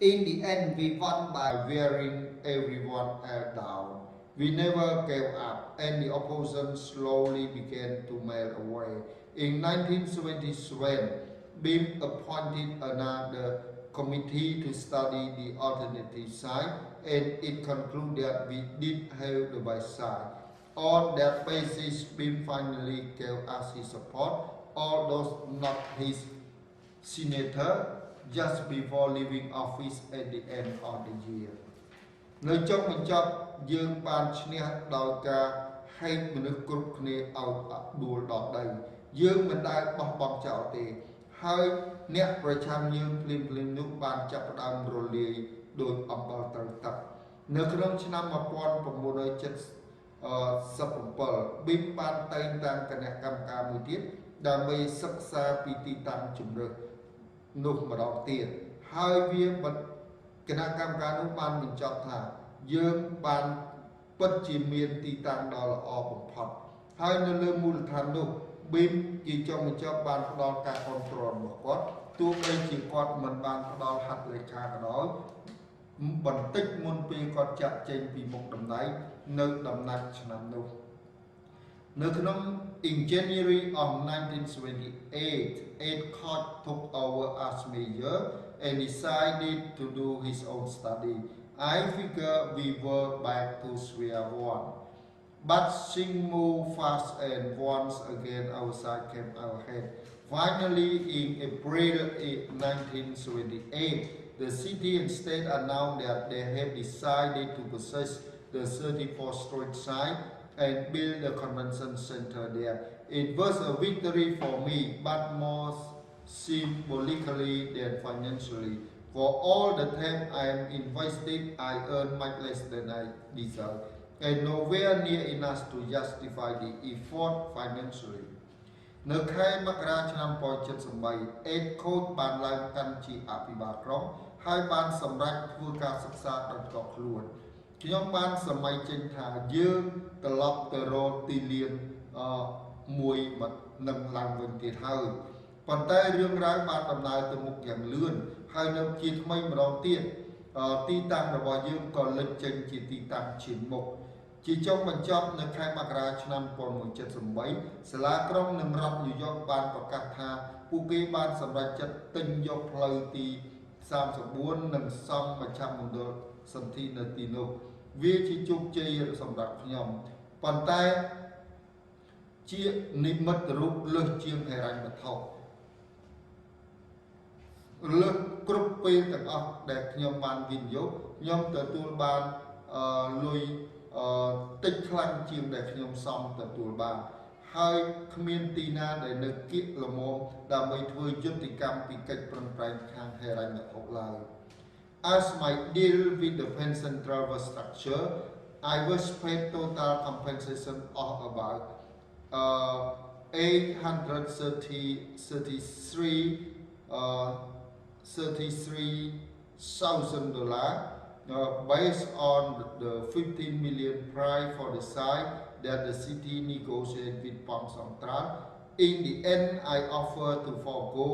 In the end, we won by wearing everyone else down. We never gave up, and the opposition slowly began to melt away. In 1977, BIM appointed another committee to study the alternative side, and it concluded that we did have the right side. On that basis, BIM finally gave us his support, although not his senator, just before leaving office at the end of the year. នៅចុងបញ្ចប់យើងបានឈ្នះដោយការហែកមនុស្សគ្រប់គ្នាឲ្យដួលដល់ដីយើងមិនដែលបោះបង់ចោលទេហើយអ្នកប្រឆាំងយើងភ្លាមនោះបានចាប់ផ្ដើមរលាយដោយអំបិលត្រូវទឹកនៅក្នុងឆ្នាំ1977 BIM បានតែងតាំងគណៈកម្មការមួយទៀតដើម្បីសិក្សាពីទីតាំងជម្រើសនោះម្ដងទៀតហើយវាគណៈកម្មការនោះបានបញ្ចប់ថាយើងបានពិតជាមានទីតាំងដ៏ល្អបំផុតហើយនៅលើមូលដ្ឋាននោះ BIM ជាចុងបញ្ចប់បានផ្ដល់ការគ្រប់គ្រងរបស់គាត់ទោះបីជាគាត់មិនបានផ្ដល់ហត្ថលេខាក៏ដោយបន្តិចមុនពេលគាត់ចាក់ចេញពីមុខតំណែងនៅដំណាក់ឆ្នាំនោះនៅក្នុង in January of 1978, Ed Koch took over as mayor and decided to do his own study. I figure we were back to square one. But things moved fast and once again our side came ahead. Finally, in April 1978, the city and state announced that they had decided to possess the 34th Street site and build a convention center there. It was a victory for me, but more symbolically than financially. For all the time I am invested, I earn much less than I deserve, and nowhere near enough to justify the effort financially. នៅខែមករាឆ្នាំ1978 Ed Koch បានឡើងកាន់ជាអភិបាលក្រុងហើយបានសម្រេចធ្វើការសិក្សាដោយផ្ទាល់ខ្លួនខ្ញុំបានសម័យចេញថាយើងត្រឡប់ទៅរកទីលានមួយនឹងឡើងវិញទៀតហើយប៉ុន្តែរឿងរ៉ាវបានដំណើរទៅមុខយ៉ាងលឿនហើយនៅជាថ្មីម្ដងទៀតទីតាំងរបស់យើងក៏លេចចេញជាទីតាំងឈានមុខជាចុងបញ្ចប់នៅខែមករាឆ្នាំ1978សាលាក្រុងនិងរដ្ឋញូវយ៉កបានប្រកាសថាពួកគេបានសម្រេចចិត្តទិញយកផ្លូវទី34និងសង់មជ្ឈមណ្ឌលសន្ធិនៅទីនោះវាជាជោគជ័យសម្រាប់ខ្ញុំប៉ុន្តែជានិមិត្តរូបលើសជាងហិរញ្ញវត្ថុលើសគ្រប់ពេលទាំងអស់ដែលខ្ញុំបានវិនិយោគខ្ញុំទទួលបានលុយតិចខ្លាំងជាងដែលខ្ញុំសមទទួលបានហើយគ្មានទីណាដែលនៅគៀកល្មមដើម្បីធ្វើយុទ្ធកម្មពីកិច្ចប្រឹងប្រែងខាងហិរញ្ញវត្ថុឡើយ As my deal with the pension travel structure, I was paid total compensation of about $833,000 based on the 15 million price for the site that the city negotiated with Pom Central. In the end, I offered to forego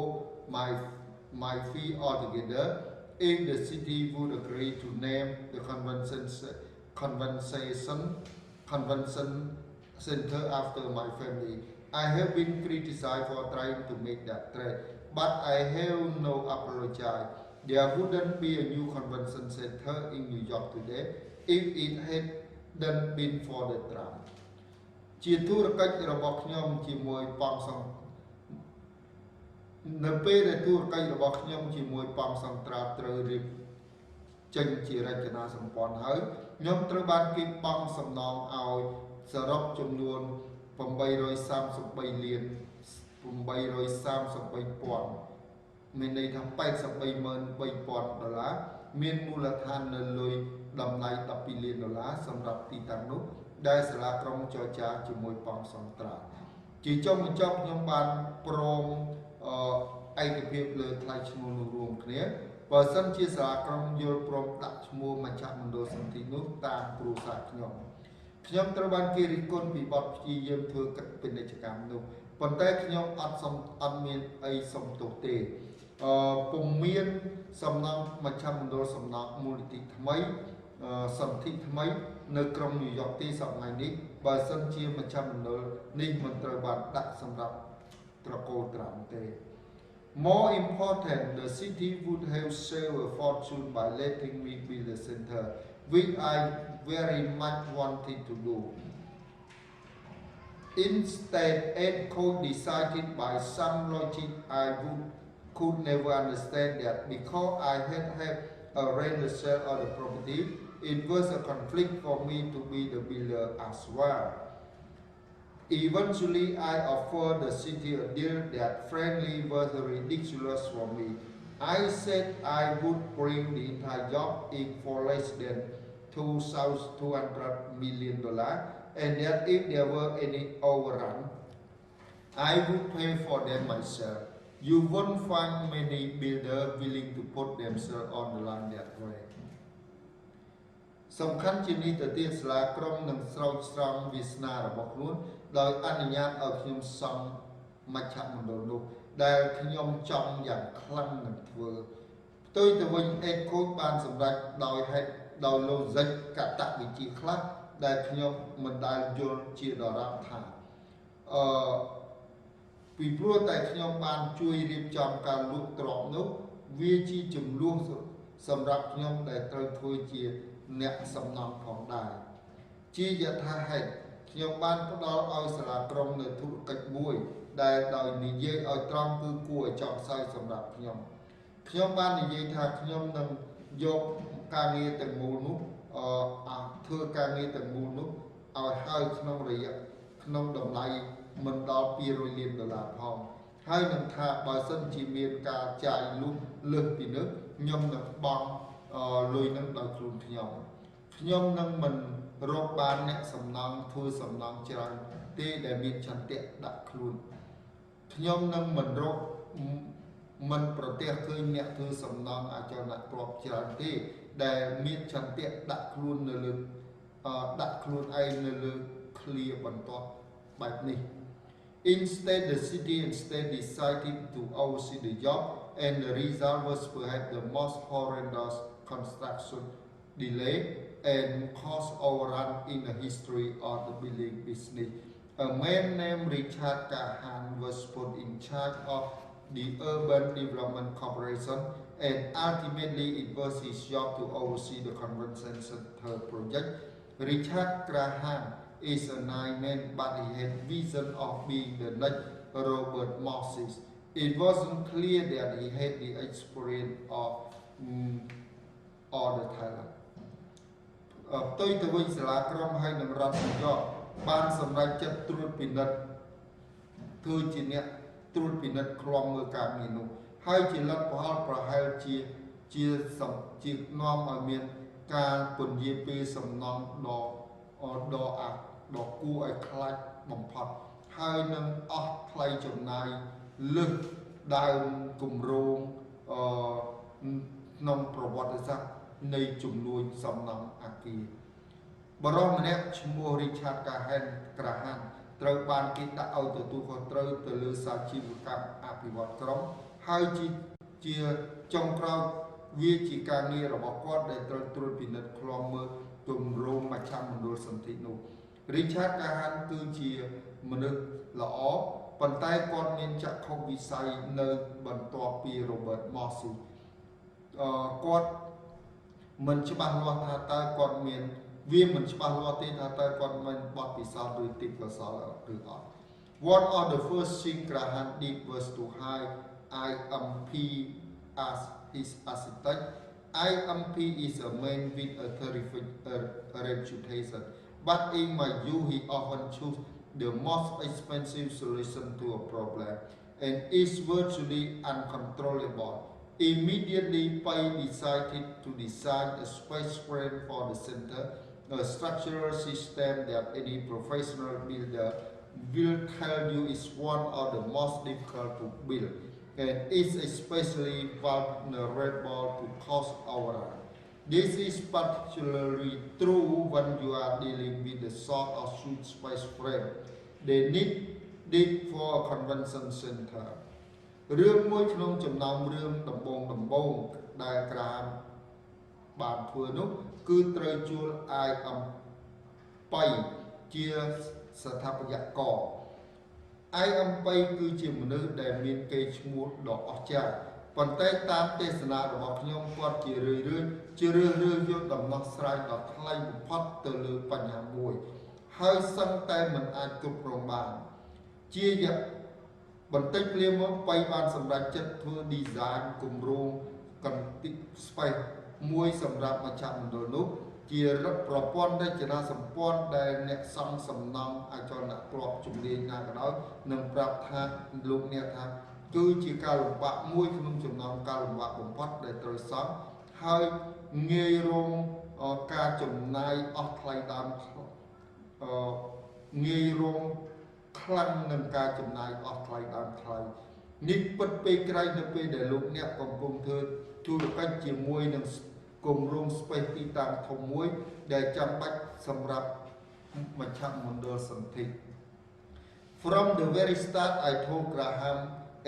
my fee altogether if the city would agree to name the convention center after my family. I have been criticized for trying to make that trade, but I have no apology. There wouldn't be a new convention center in New York today if it hadn't been for the Trump. ជាធុរកិច្ចរបស់ខ្ញុំជាមួយប៉ងសង្នៅពេលដែលធុរកិច្ចរបស់ខ្ញុំជាមួយប៉ងសង្ត្រាត្រូវរៀបចេញជារចនាសម្ព័ន្ធហើយខ្ញុំត្រូវបានគេបង់សំណងឲ្យសរុបចំនួន$833,833,000មានន័យថា$83,300,000មានមូលដ្ឋាននៅលុយតម្លៃ$12 លានសម្រាប់ទីតាំងនោះដែលសាលាក្រុងចរចាជាមួយប៉ងសង្ត្រាជាចុងបញ្ចប់ខ្ញុំបានព្រមឯកភាពលើថ្លៃឈ្មោះនោះរួមគ្នាបើសិនជាសាលាក្រុងយល់ព្រមដាក់ឈ្មោះមជ្ឈមណ្ឌលសន្ធិនោះតាមគ្រួសារខ្ញុំត្រូវបានគេរិះគន់ពីបទព្យាយាមធ្វើកិច្ចពាណិជ្ជកម្មនោះប៉ុន្តែខ្ញុំអត់មានអីសំទោសទេ ពុំមានសំណង់មជ្ឈមណ្ឌលសំណង់មូលនិធិថ្មីសន្ធិថ្មីនៅក្រុងញូវយ៉កទេសប្តាហ៍នេះបើសិនជាមជ្ឈមណ្ឌលនេះមិនត្រូវបានដាក់សម្រាប់ត្រកូលត្រាំទេ More important, the city would have saved a fortune by letting me build a center, which I very much wanted to do. Instead, EDCO decided by some logic I could never understand that because I had arranged the sale of the property, it was a conflict for me to be the builder as well. Eventually, I offered the city a deal that frankly was ridiculous for me. I said I would bring the entire job in for less than $200 million, and that if there were any overrun, I would pay for them myself. You won't find many builders willing to put themselves on the line that way. សំខាន់ជានេះទៅទៀតសាលាក្រុងនឹងស្រោចស្រង់វាសនារបស់ខ្លួនដោយអនុញ្ញាតឲ្យខ្ញុំសង់មជ្ឈមណ្ឌលនោះដែលខ្ញុំចង់យ៉ាងខ្លាំងនឹងធ្វើផ្ទុយទៅវិញអេកូចបានសម្រេចដោយហេតុដោយ logic កតវិជ្ជាខ្លះដែលខ្ញុំមិនដែលយល់ជាដរាបថាពីព្រោះតែខ្ញុំបានជួយរៀបចំការលក់ទ្រព្យនោះវាជាចំនួនសម្រាប់ខ្ញុំដែលត្រូវធ្វើជាអ្នកសំណងផងដែរជាយថាហេតុខ្ញុំបានផ្ដល់ឲ្យសាលាក្រុងនៅធុរកិច្ចមួយដែលដោយនិយាយឲ្យត្រង់គឺគួរឲ្យចង់សើចសម្រាប់ខ្ញុំបាននិយាយថាខ្ញុំនឹងយកការងារទាំងមូលនោះធ្វើការងារទាំងមូលនោះឲ្យហើយក្នុងរយៈក្នុងតម្លៃមិនដល់$200 លានផងហើយនឹងថាបើសិនជាមានការចាយលុះលើសពីនេះខ្ញុំនឹងបង់លុយនឹងដោយខ្លួនខ្ញុំនឹងមិនរកបានអ្នកសំណងធ្វើសំណងច្រើនទេដែលមានចន្ទៈដាក់ខ្លួនខ្ញុំនឹងមិនរកមិនប្រទះឃើញអ្នកធ្វើសំណងអាចលនៈទ្រព្យច្រើនទេដែលមានចន្ទៈដាក់ខ្លួននៅលើដាក់ខ្លួនឯងនៅលើឃ្លាបន្ទាប់បែបនេះ Instead, the city decided to oversee the job, and the result was perhaps the most horrendous construction delay and cost overrun in the history of the building business. A man named Richard Cahan was put in charge of the Urban Development Corporation, and ultimately it was his job to oversee the convention center project. Richard Cahan is a nine-man, but he had vision of being the next Robert Moses. It wasn't clear that he had the experience of all the talent. ផ្ទុយទៅវិញសាលាក្រុងហើយនឹងរដ្ឋញូវយ៉កបានសម្រេចចិត្តត្រួតពិនិត្យធ្វើជាអ្នកត្រួតពិនិត្យឃ្លាំមើលការងារនោះហើយជាលទ្ធផលប្រហែលជានាំឲ្យមានការពន្យាពេលសំណងដ៏គួរឲ្យខ្លាចបំផុតហើយនឹងអស់ថ្លៃចំណាយលើសដើមគម្រោងក្នុងប្រវត្តិសាស្ត្រនៃជំនួយសំណង់អគារបរិសម្នាក់ឈ្មោះ Richard Cahan ត្រូវបានគេដាក់ឲ្យទទួលខុសត្រូវទៅលើសាជីវកម្មអភិវឌ្ឍក្រុងហើយជាចុងក្រោយវាជាការងាររបស់គាត់ដែលត្រូវត្រួតពិនិត្យឃ្លាំមើលគម្រោងមជ្ឈមណ្ឌលសន្ធិនោះ Richard Cahan គឺជាមនុស្សល្អប៉ុន្តែគាត់មានចក្ខុវិស័យនៅបន្ទាប់ពី Robert Moses គាត់មិនច្បាស់លាស់ថាតើគាត់មានវាមិនច្បាស់លាស់ទេថាតើគាត់មានបទពិសោធន៍ឬទេពកោសល្យឬអត់ One of the first things Cahan did was to hire IMP as his architect. IMP is a man with a terrific reputation, but in my view he often chooses the most expensive solution to a problem and is virtually uncontrollable. Immediately, Pai decided to design a space frame for the center, a structural system that any professional builder will tell you is one of the most difficult to build, and is especially vulnerable to cost overrun. This is particularly true when you are dealing with the sort of space frame they need for a convention center. រឿងមួយក្នុងចំណោមរឿងដំបងដែលក្រាមបានធ្វើនោះគឺត្រូវជួលអាយអំបៃជាស្ថាបត្យករអាយអំបៃគឺជាមនុស្សដែលមានកេរ្តិ៍ឈ្មោះដ៏អស្ចារ្យប៉ុន្តែតាមទេសនារបស់ខ្ញុំគាត់ជារឿយយកដំណោះស្រាយដ៏ថ្លៃបំផុតទៅលើបញ្ហាមួយហើយសឹងតែមិនអាចគ្រប់គ្រងបានជាបន្តិចភ្លាមមកបៃបានសម្រេចចិត្តធ្វើ design គម្រោងកន្តិក space មួយសម្រាប់មជ្ឈមណ្ឌលនោះជាប្រព័ន្ធរចនាសម្ព័ន្ធដែលអ្នកសង់សំណង់អចលនទ្រព្យជំនាញណាក៏ដោយនឹងប្រាប់ថាលោកអ្នកថាគឺជាការលំបាកមួយក្នុងចំណោមការលំបាកបំផុតដែលត្រូវសង់ហើយងាយរងការចំណាយអស់ថ្លៃដើមងាយរងខ្លាំងនឹងការចំណាយអស់ថ្លៃដើមថ្លៃនេះពិតពេលក្រោយនៅពេលដែលលោកអ្នកកំពុងធ្វើธุរកិច្ចជាមួយនឹងគម្រោង space ទីតាំងធំមួយដែលចាំបាច់សម្រាប់មជ្ឈមណ្ឌលសន្ធិ From the very start I told Graham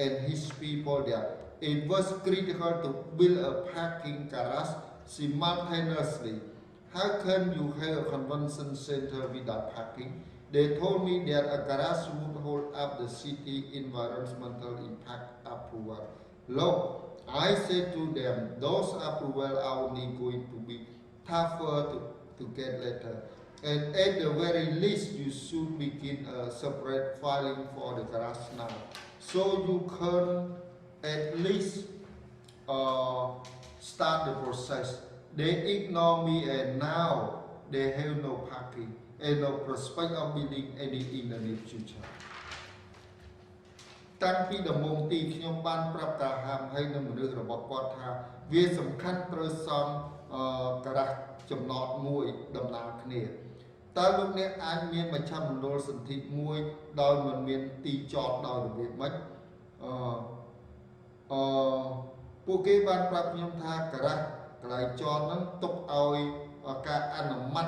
and his people that it was critical to build a parking garage simultaneously. How can you have a convention center without parking? They told me that a garage would hold up the city environmental impact approval. Look, I said to them, those approvals are only going to be tougher to get later. And at the very least, you should begin a separate filing for the garage now. So you can at least start the process. They ignore me and now they have no parking and no prospect of building any in the near future. តាំងពីដំបូងទីខ្ញុំបានប្រាប់កាហាមហើយនឹងមនុស្សរបស់គាត់ថាវាសំខាន់ត្រូវសមការ៉ាស់ចំណតមួយដំណើរគ្នាតើលោកអ្នកអាចមានមជ្ឈមណ្ឌលសន្ធិមួយដោយមិនមានទីចតដោយរបៀបម៉េចពួកគេបានប្រាប់ខ្ញុំថាការ៉ាស់កន្លែងចតហ្នឹងទុកឲ្យការអនុម័ត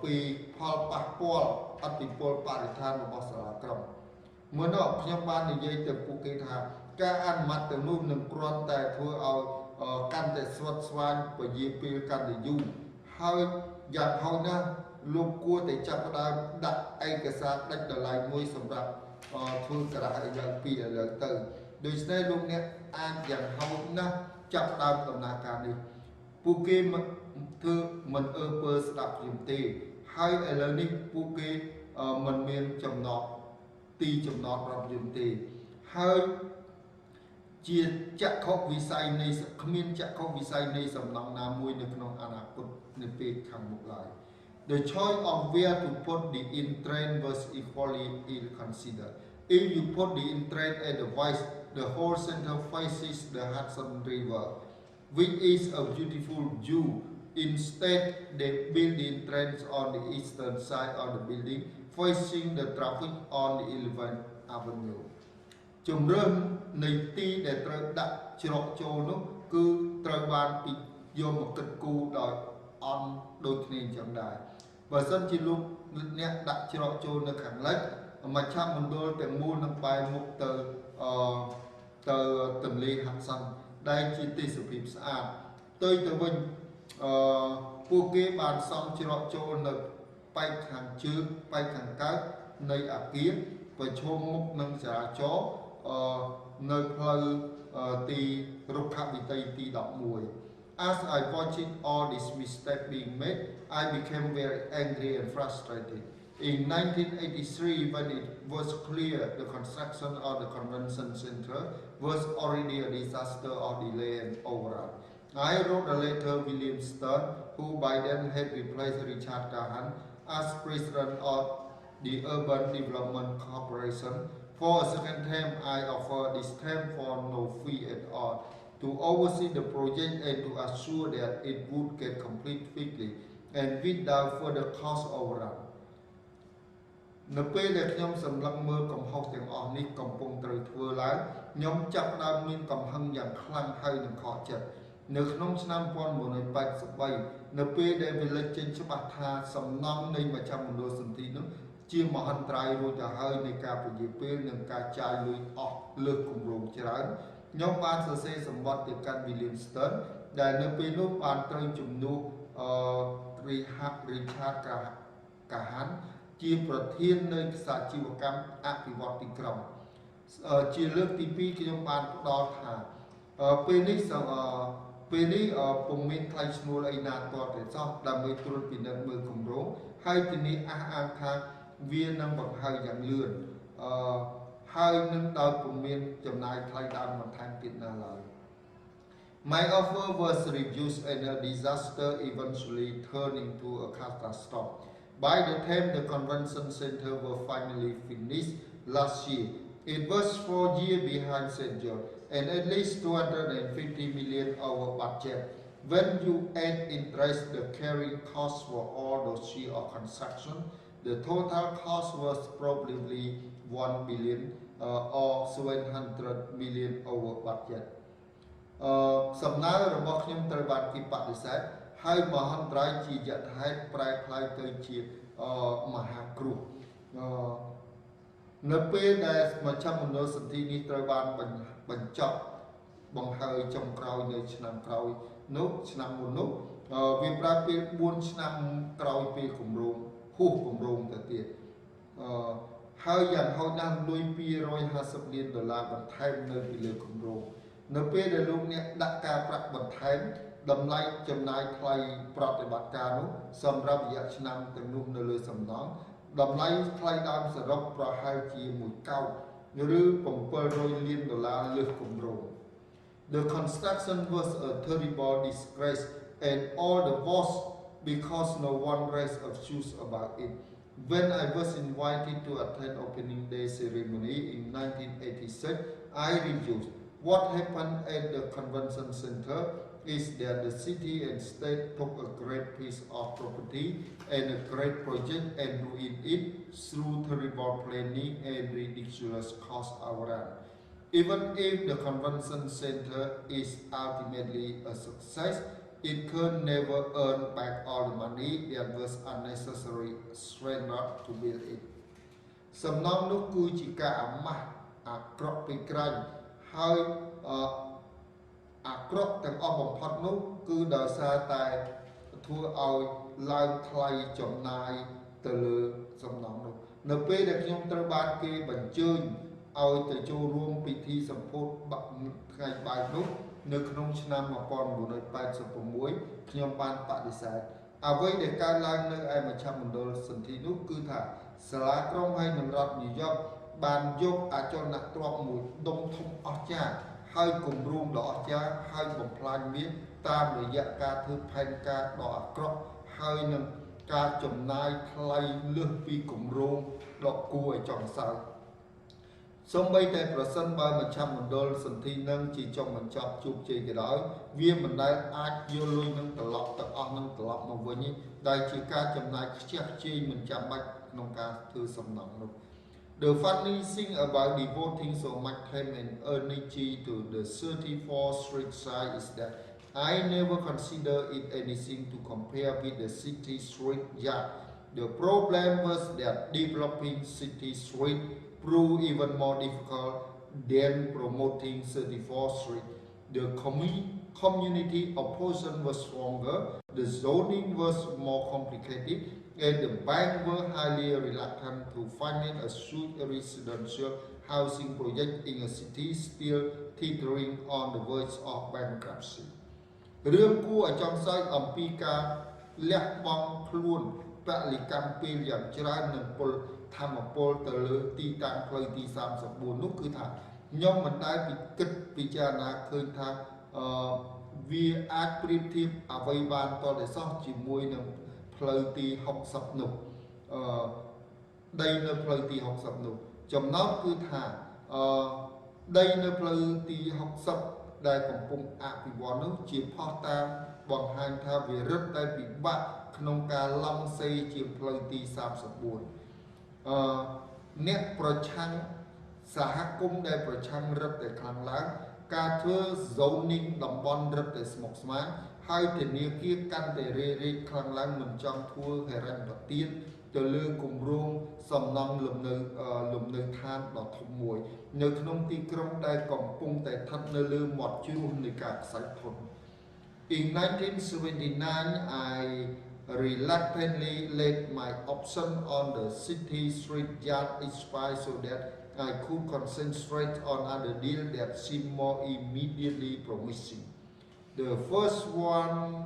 ពីផលប៉ះពាល់អតិពលបរិស្ថានរបស់សាលាក្រុងមុននោះខ្ញុំបាននិយាយទៅពួកគេថាការអនុម័តទាំងនោះនឹងគ្រាន់តែធ្វើឲ្យកាន់តែស្វិតស្វាញពជាពេលកាន់តែយូរហើយយ៉ាងហោចណាស់លោកគួរតែចាប់ផ្ដើមដាក់ឯកសារដាច់ដライមួយសម្រាប់ធ្វើការៈយ៉ាងពីឥឡូវទៅដូច្នេះលោកអ្នកអាចយ៉ាងហោចណាស់ចាប់ផ្ដើមដំណើរការនេះពួកគេធ្វើមិនអើពើស្ដាប់ខ្ញុំទេហើយឥឡូវនេះពួកគេមិនមានចំណតទីចំណតរបស់ខ្ញុំទេហើយជាចក្ខុវិស័យនៃគ្មានចក្ខុវិស័យនៃសំណង់ណាមួយនៅក្នុងអនាគតនៅពេលខាងមុខឡើយ The choice of where to put the entrance was equally ill-considered. If you put the entrance at the west, the whole center faces the Hudson River, which is a beautiful view. Instead, they built the entrance on the eastern side of the building, facing the traffic on the 11th Avenue. ជំរឿននៃទីដែលត្រូវដាក់ច្រកចូលនោះគឺត្រូវបានយកមកគិតគូរដោយអន់ដូចគ្នាអញ្ចឹងដែរបើសិនជាលោកអ្នកដាក់ច្រកចូលនៅខាងលិចមជ្ឈមណ្ឌលទាំងមូលនឹងបែរមុខទៅទន្លេហាត់សាន់ដែលជាទេសភាពស្អាតទៅវិញពួកគេបានសង់ច្រកចូលនៅបែកខាងជើងបែកខាងកើតនៃអគារប្រឈមមុខនឹងចរាចរណ៍នៅផ្លូវទីរុក្ខវិតីទី11 As I watched all these mistakes being made, I became very angry and frustrated. In 1983, when it was clear the construction of the convention center was already a disaster of delay and overrun, I wrote a letter to William Stern, who by then had replaced Richard Gahan as president of the Urban Development Corporation. For a second term, I offered this term for no fee at all, to oversee the project and to assure that it would get complete quickly and without further cost overrun. នៅពេលដែលខ្ញុំសម្លឹងមើលកំហុសទាំងអស់នេះកំពុងត្រូវធ្វើឡើងខ្ញុំចាប់ផ្ដើមមានកំហឹងយ៉ាងខ្លាំងហើយនឹងខកចិត្តនៅក្នុងឆ្នាំ1983នៅពេលដែលវាលេចចេញច្បាស់ថាសំណង់នៃមជ្ឈមណ្ឌលសន្ធិនោះ ជាមហន្តរាយរួចទៅហើយនៃការពជាពេលនិងការចាយលុយអស់លើសគម្រោងច្រើនខ្ញុំបានសរសេរសម្បត្តិទៅកាន់ Williamston ដែលនៅពេលនោះបានត្រូវជំនួសRichard កាហាន់ជាប្រធាននៃសាជីវកម្មអភិវឌ្ឍទីក្រុងជាលើកទី2ខ្ញុំបានផ្ដល់ថាពេលនេះពុំមានថ្លៃឈ្នួលអីណាទាល់តែសោះដើម្បីត្រួតពិនិត្យមើលគម្រោងហើយទីនេះអះអាងថាវានឹងបង្ហើយយ៉ាងលឿនហើយនឹងដោយពុំមានចំណាយថ្លៃដើមបន្ថែមទៀតណាឡើយ My offer was refused and a disaster eventually turned into a catastrophe. By the time the convention center was finally finished last year, it was 4 years behind schedule and at least 250 million over budget. When you add interest, the carrying cost for all those years of construction, the total cost was probably 1 billion or 700 million over budget. សំណើរបស់ខ្ញុំត្រូវបានគេបដិសេធហើយមហន្តរាយជាយថាហេតុប្រែក្លាយទៅជាមហាគ្រោះនៅពេលដែលមជ្ឈមណ្ឌលសន្ធិនេះត្រូវបានបញ្ចប់បង្ហើយចុងក្រោយនៅឆ្នាំក្រោយនោះឆ្នាំមុននោះវាប្រើពេល4ឆ្នាំក្រោយពេលគម្រោងហួសគម្រោងទៅទៀតហើយយ៉ាងហោចណាស់លុយ$250 លានបន្ថែមនៅពីលើគម្រោងនៅពេលដែលលោកអ្នកដាក់ការប្រាក់បន្ថែមតម្លៃចំណាយថ្លៃប្រតិបត្តិការនោះសម្រាប់រយៈឆ្នាំទាំងនោះនៅលើសំណងតម្លៃថ្លៃដើមសរុបប្រហែលជា1កោដឬ$700 លានលើសគម្រោង The construction was a terrible disgrace and all the worse because no one raised a fuss about it. When I was invited to attend opening day ceremony in 1986, I refused. What happened at the convention center is that the city and state took a great piece of property and a great project and ruined it through terrible planning and ridiculous cost overrun. Even if the convention center is ultimately a success, it could never earn back all the money that was unnecessary stranded to build it. សំណងនោះគឺជាការអាម៉ាស់អាក្រក់ពេកក្រែងហើយអាក្រក់ទាំងអស់បំផុតនោះគឺដោយសារតែធ្វើឲ្យឡើងថ្លៃចំណាយទៅលើសំណងនោះនៅពេលដែលខ្ញុំត្រូវបានគេបញ្ជើញឲ្យទៅចូលរួមពិធីសម្ពោធថ្ងៃបែកនោះនៅក្នុងឆ្នាំ1986ខ្ញុំបានបដិសេធអ្វីដែលកើតឡើងនៅឯមជ្ឈមណ្ឌលសន្ធិនោះគឺថាសាលាក្រុងហើយនឹងរដ្ឋញូវយ៉កបានយកអចលនទ្រព្យមួយដុំធំអស្ចារ្យហើយគម្រោងដ៏អស្ចារ្យហើយបំផ្លាញវាតាមរយៈការធ្វើផែនការដ៏អាក្រក់ហើយនឹងការចំណាយថ្លៃលើសពីគម្រោងដ៏គួរឲ្យចង់សើចសូម្បីតែប្រសិនបើមជ្ឈមណ្ឌលសន្ធិនឹងជាចុងបញ្ចប់ជោគជ័យក៏ដោយវាមិនដែលអាចយកលុយនឹងត្រឡប់ទាំងអស់នឹងត្រឡប់មកវិញទេដែលជាការចំណាយខ្ជះខ្ជាយមិនចាំបាច់ក្នុងការធ្វើសំណងនោះ The funny thing about devoting so much time and energy to the 34th Street side is that I never consider it anything to compare with the City Street yard. The problem was that developing City Street proved even more difficult than promoting 34th Street. The community opposition was stronger, the zoning was more complicated, and the bank were highly reluctant to finance a huge residential housing project in a city still teetering on the verge of bankruptcy. រឿងគួរឲ្យចង់សើចអំពីការលះបង់ខ្លួនពលិកម្មពេលយ៉ាងច្រើននឹងពលធម្មពលទៅលើទីតាំងផ្លូវទី34នោះគឺថាខ្ញុំមិនដែលគិតពិចារណាឃើញថាវាអាចប្រៀបធៀបអ្វីបានតតែសោះជាមួយនឹងផ្លូវទី60នោះដីនៅផ្លូវទី60នោះចំណោទគឺថាដីនៅផ្លូវទី60ដែលកំពុងអភិវឌ្ឍនោះជាផុសតាមបង្ហាញថាវារឹតតែពិបាកក្នុងការឡង់សេជាផ្លូវទី34អ្នកប្រឆាំងសហគមន៍ដែលប្រឆាំងរឹតតែខ្លាំងឡើងការធ្វើ zoning តំបន់រឹតតែស្មុគស្មាញហើយធនាគារកាន់តែរេខ្លាំងឡើងមិនចង់ធ្វើហិរញ្ញប្បទាន ទៅលើគម្រោងសំណង់លំនៅឋានដ៏ធំមួយនៅក្នុងទីក្រុងដែលកំពុងតែស្ថិតនៅលើមាត់ជ្រោះនៃការខ្សាច់ធន In 1979 I reluctantly laid my option on the city street yard expired so that I could concentrate on other deals that seemed more immediately promising. The first one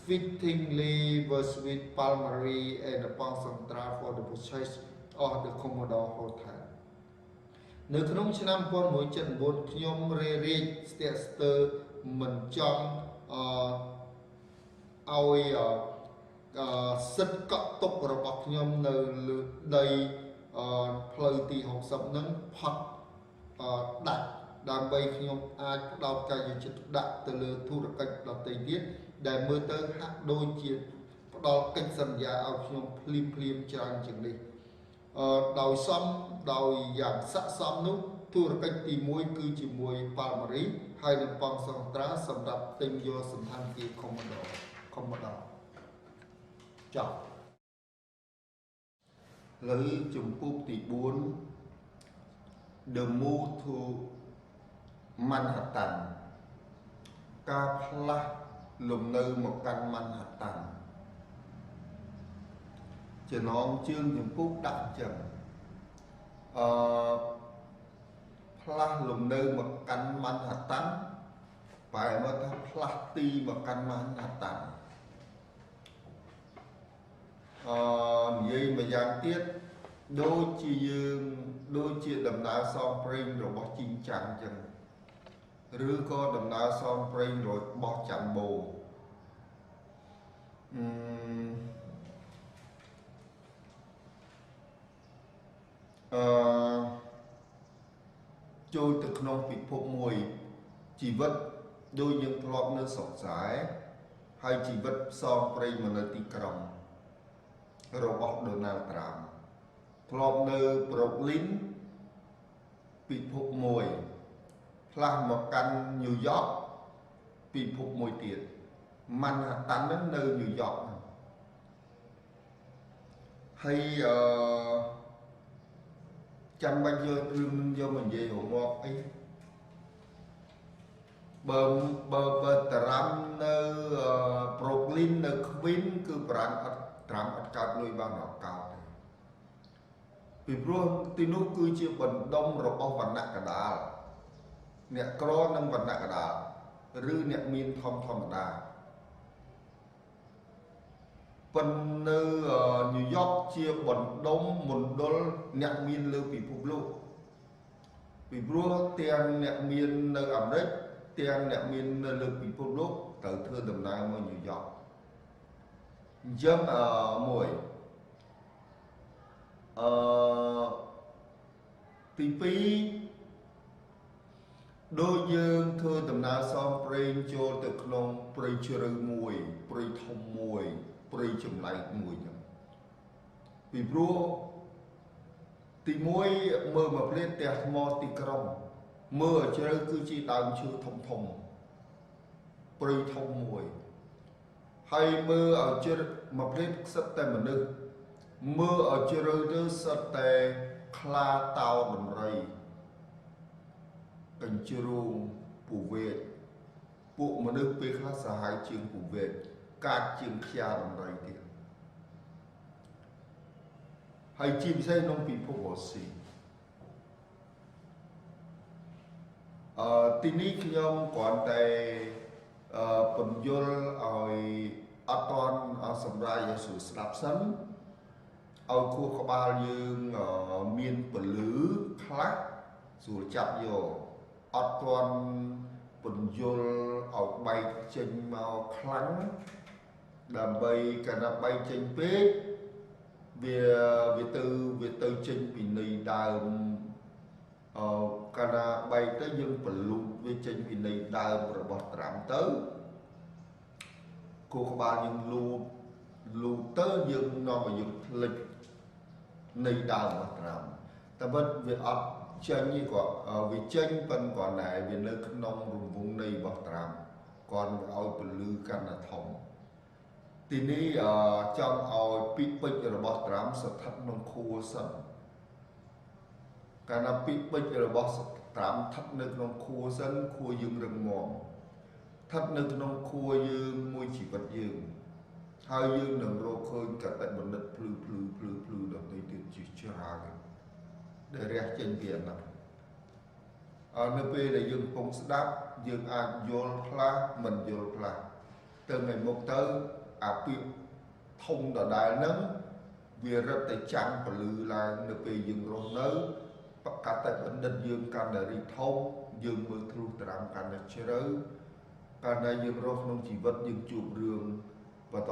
fittingly was with Palmary and the Concentra for the purchase of the Commodore Hotel. នៅក្នុងឆ្នាំ1979ខ្ញុំរេរាជស្ទាក់ស្ទើរមិនចង់ឲ្យសិទ្ធិកក់ទុករបស់ខ្ញុំនៅលើដីផ្លូវទី60ហ្នឹងផុតដាច់ដើម្បីខ្ញុំអាចផ្ដោតកាយវិចិត្រដាក់ទៅលើធុរកិច្ចដទៃទៀតដែលមើលទៅហាក់ដូចជាផ្ដល់កិច្ចសន្យាឲ្យខ្ញុំភ្លាមច្រើនជាងនេះដោយយ៉ាងស័ក្តិសមនោះធុរកិច្ចទី1គឺជាមួយប៉ាល់ម៉ារីហើយនឹងប៉ង់សង្ត្រាសម្រាប់ទិញយកសណ្ឋានគារខុំដរចប់លើជំពូកទី4 The move to Manhattan ការផ្លាស់លំនៅមកកាន់ Manhattan ចំណងជើងជំពូកដាក់អញ្ចឹងផ្លាស់លំនៅមកកាន់ Manhattan បែរមកថាផ្លាស់ទីមកកាន់ Manhattan និយាយម្យ៉ាងទៀតដូចជាដំណើរសងព្រេងរបស់ជីងចាំងអញ្ចឹងឬក៏ដំណើរសងព្រេងរបស់ចាំបូចូលទៅក្នុងពិភពមួយជីវិតដូចយើងធ្លាប់នៅស្រុកស្រែហើយជីវិតផ្សងព្រេងមកនៅទីក្រុងរបស់ Donald Trump ធ្លាប់នៅ Brooklyn ពិភពមួយផ្លាស់មកកាន់ New York ពិភពមួយទៀត Manhattan ហ្នឹងនៅ New York ហើយចាំបាច់យករឿងនឹងយកមកនិយាយរងាប់អីបើតារាំនៅ Brooklyn នៅ Queen គឺប្រាំអត់ត្រាំអត់កើតលុយបានអត់កោតទេពីព្រោះទីនោះគឺជាបណ្ដុំរបស់វណ្ណៈកដាលអ្នកក្រនិងវណ្ណៈកដាលឬអ្នកមានធម្មតាប៉ុន្តែនៅ New York ជាបណ្ដុំមណ្ឌលអ្នកមានលើពិភពលោកពីព្រោះទាំងអ្នកមាននៅអាមេរិកទាំងអ្នកមាននៅលើពិភពលោកត្រូវធ្វើដំណើរមក New York អញ្ចឹងមួយទី2ដូចយើងធ្វើដំណើរសងព្រេងចូលទៅក្នុងព្រៃជ្រៅមួយព្រៃធំមួយព្រៃចម្លែកមួយចឹងពីព្រោះទី1មើលមកផ្លេតផ្ទះថ្មទីក្រុងមើលឲ្យជ្រៅគឺជាដើមឈើធំព្រៃធំមួយហើយមើលឲ្យជ្រៅមកផ្លេតសិតតែមនុស្សមើលឲ្យជ្រៅទៅសិតតែខ្លាតោដំរីកញ្ជ្រោងពូវេកពួកមនុស្សពេលខ្លះសាហាវជាងពូវេកកាចជាងខ្យាដំរីទៀតហើយជាពិសេសក្នុងពិភពអូស៊ីទីនេះខ្ញុំគ្រាន់តែពន្យល់ឲ្យអត់ទាន់សម្រាប់ឲ្យស្ដាប់សិនឲ្យខួរក្បាលយើងមានពលឺខ្លះស្រួលចាប់យកអត់ទាន់ពន្យល់ឲ្យបែកចេញមកខ្លាំងដើម្បីកាលណាបែកចេញពេកវាទៅចេញពីន័យដើមកាលណាបែកទៅយើងបលូតវាចេញពីន័យដើមរបស់ត្រាំទៅខួរក្បាលយើងលូតទៅយើងនាំឲ្យយើងភ្លេចន័យដើមរបស់ត្រាំតែបើវាអត់ចេញនេះក៏វាចេញប៉ុន្តែគ្រាន់តែវានៅក្នុងរង្វង់នៃរបស់ត្រាំគាត់ឲ្យពលឺកាន់តែធំទី ទីនេះចង់ឲ្យពីពេជ្ររបស់ត្រាំស្ថិតក្នុងខួរសិនកាលណាពីពេជ្ររបស់ត្រាំស្ថិតនៅក្នុងខួរសិនខួរយើងរឹងមាំស្ថិតនៅក្នុងខួរយើងមួយជីវិតយើងហើយយើងនឹងរកឃើញកតបណ្ឌិតភ្លឺដល់ទៅទៀតជាច្រើនដែលរះចេញពីអាណត្តិនៅពេលដែលយើងកំពុងស្ដាប់យើងអាចយល់ខ្លះមិនយល់ខ្លះទៅថ្ងៃមុខទៅអាពាក្យធំដដែលហ្នឹងវារឹតតែចាំងពលឺឡើងនៅពេលយើងរស់នៅបកតបណ្ឌិតយើងកាន់តែរីកធំយើងមើលទ្រុសត្រាំកាន់តែជ្រៅកាលណាយើងរស់ក្នុងជីវិតយើងជួបរឿងបន្ត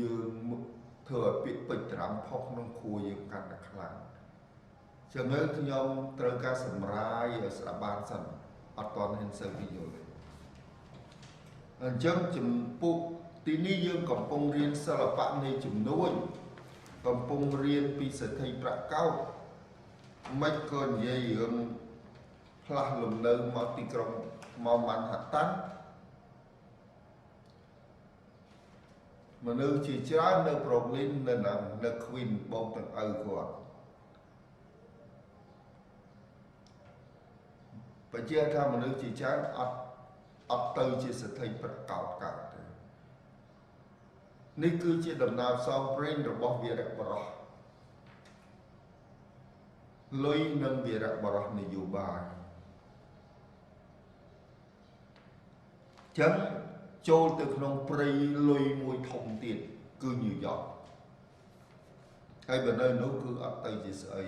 យើងធ្វើឲ្យពាក្យពេចន៍ត្រាំផុសក្នុងខួរយើងកាន់តែខ្លាំងចឹងហើយខ្ញុំត្រូវការសម្រាយឲ្យស្ដាប់បានសិនអត់ទាន់ហ៊ានសូវពីយល់ទេអញ្ចឹងចំពោះទីនេះយើងកំពុងរៀនសិល្បៈនៃជំនួញកំពុងរៀនពីសេដ្ឋីប្រាក់កោតមិនក៏និយាយរឿងផ្លាស់លំនៅមកទីក្រុងមកម៉ាន់ហាតាន់មនុស្សជាច្រើននៅប្រូក្លីននៅ Queen បងទាំងឪគាត់បញ្ជាក់ថាមនុស្សជាច្រើនអត់ទៅជាសេដ្ឋីប្រាក់កោតកើតទេនេះគឺជាដំណើរផ្សងព្រេងរបស់វីរបុរសលុយនិងវីរបុរសនយោបាយចឹងចូលទៅក្នុងព្រៃលុយមួយធំទៀតគឺញូវយ៉កហើយបើនៅនោះគឺអត់ទៅជាស្អី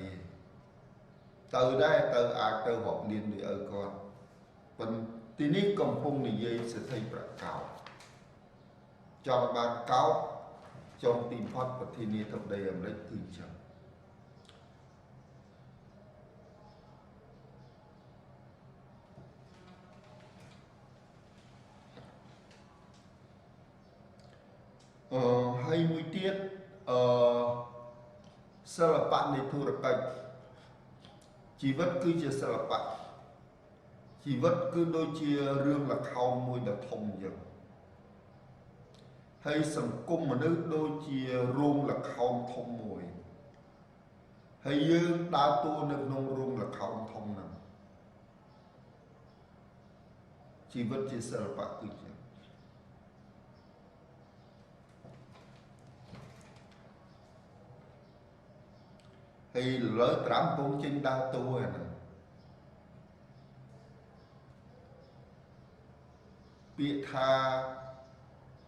ទៅដែរទៅអាចទៅរាប់លានដូចឪគាត់ប៉ុន្តែទីនេះកំពុងនិយាយសេដ្ឋីប្រាក់កោតចង់បានកោតចង់ទីផុតប្រធានាធិបតីអាមេរិកគឺចឹងហើយមួយទៀតសិល្បៈនៃធុរកិច្ចជីវិតគឺជាសិល្បៈជីវិតគឺដូចជារឿងល្ខោនមួយដ៏ធំអញ្ចឹងហើយសង្គមមនុស្សដូចជារោងល្ខោនធំមួយហើយយើងដើរតួនៅក្នុងរោងល្ខោនធំហ្នឹងជីវិតជាសិល្បៈគឺចឹងហើយលើត្រាំពងចេញដើរតួហ្នឹងពាក្យថា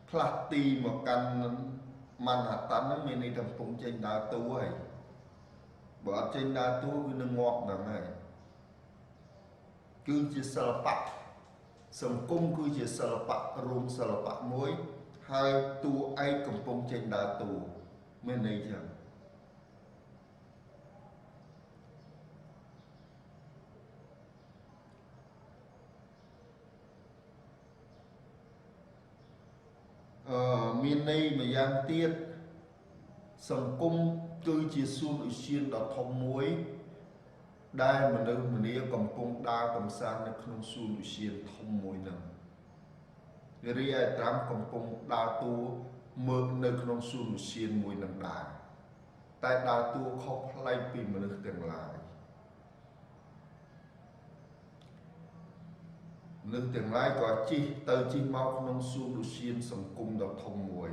ផ្លាស់ទីមកកាន់ម៉ាន់ហាតាន់ហ្នឹងមានន័យថាកំពុងចេញដើរតួហើយបើអត់ចេញដើរតួគឺនឹងងាប់ហ្នឹងហើយគឺជាសិល្បៈសង្គមគឺជាសិល្បៈរួមសិល្បៈមួយហើយតួឯកកំពុងចេញដើរតួមានន័យចឹងមានន័យម្យ៉ាងទៀតសង្គមគឺជាសួនឧទ្យានដ៏ធំមួយដែលមនុស្សម្នាកំពុងដើរកម្សាន្តនៅក្នុងសួនឧទ្យានធំមួយហ្នឹងរីឯត្រាំកំពុងដើរតួមើលនៅក្នុងសួនឧទ្យានមួយហ្នឹងដែរតែដើរតួខុសប្លែកពីមនុស្សទាំងឡាយនឹងទាំងឡាយក៏ជិះទៅជិះមកក្នុងសួនឧទ្យានសង្គមដ៏ធំមួយ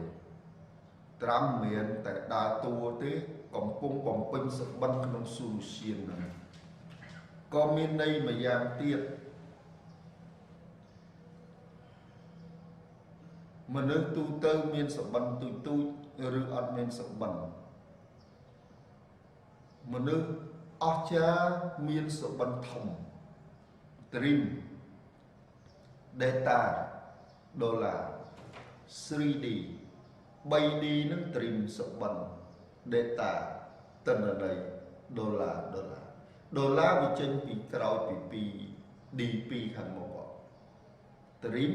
ត្រាំមានតែដើរតួទេកំពុងបំពេញសបិនក្នុងសួនឧទ្យានហ្នឹងក៏មានន័យម្យ៉ាងទៀតមនុស្សទូទៅមានសបិនទូចឬអត់មានសបិនមនុស្សអស្ចារ្យមានសបិនធំ Dream Data Dollar 3D 3D នឹង Dream សបិន Data ទិន្នន័យ Dollar វាចេញពីក្រោយពី D2 ខាងមុខ Dream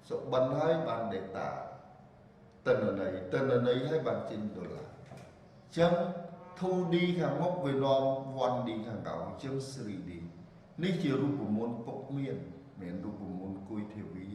សបិនហើយបាន Data ទិន្នន័យហើយបានចេញ Dollar អញ្ចឹង 2D ខាងមុខវានាំ 1D ខាងក្រោយអញ្ចឹង 3D នេះជារូបមន្តពុកមានរូបមន្តគួយធាវី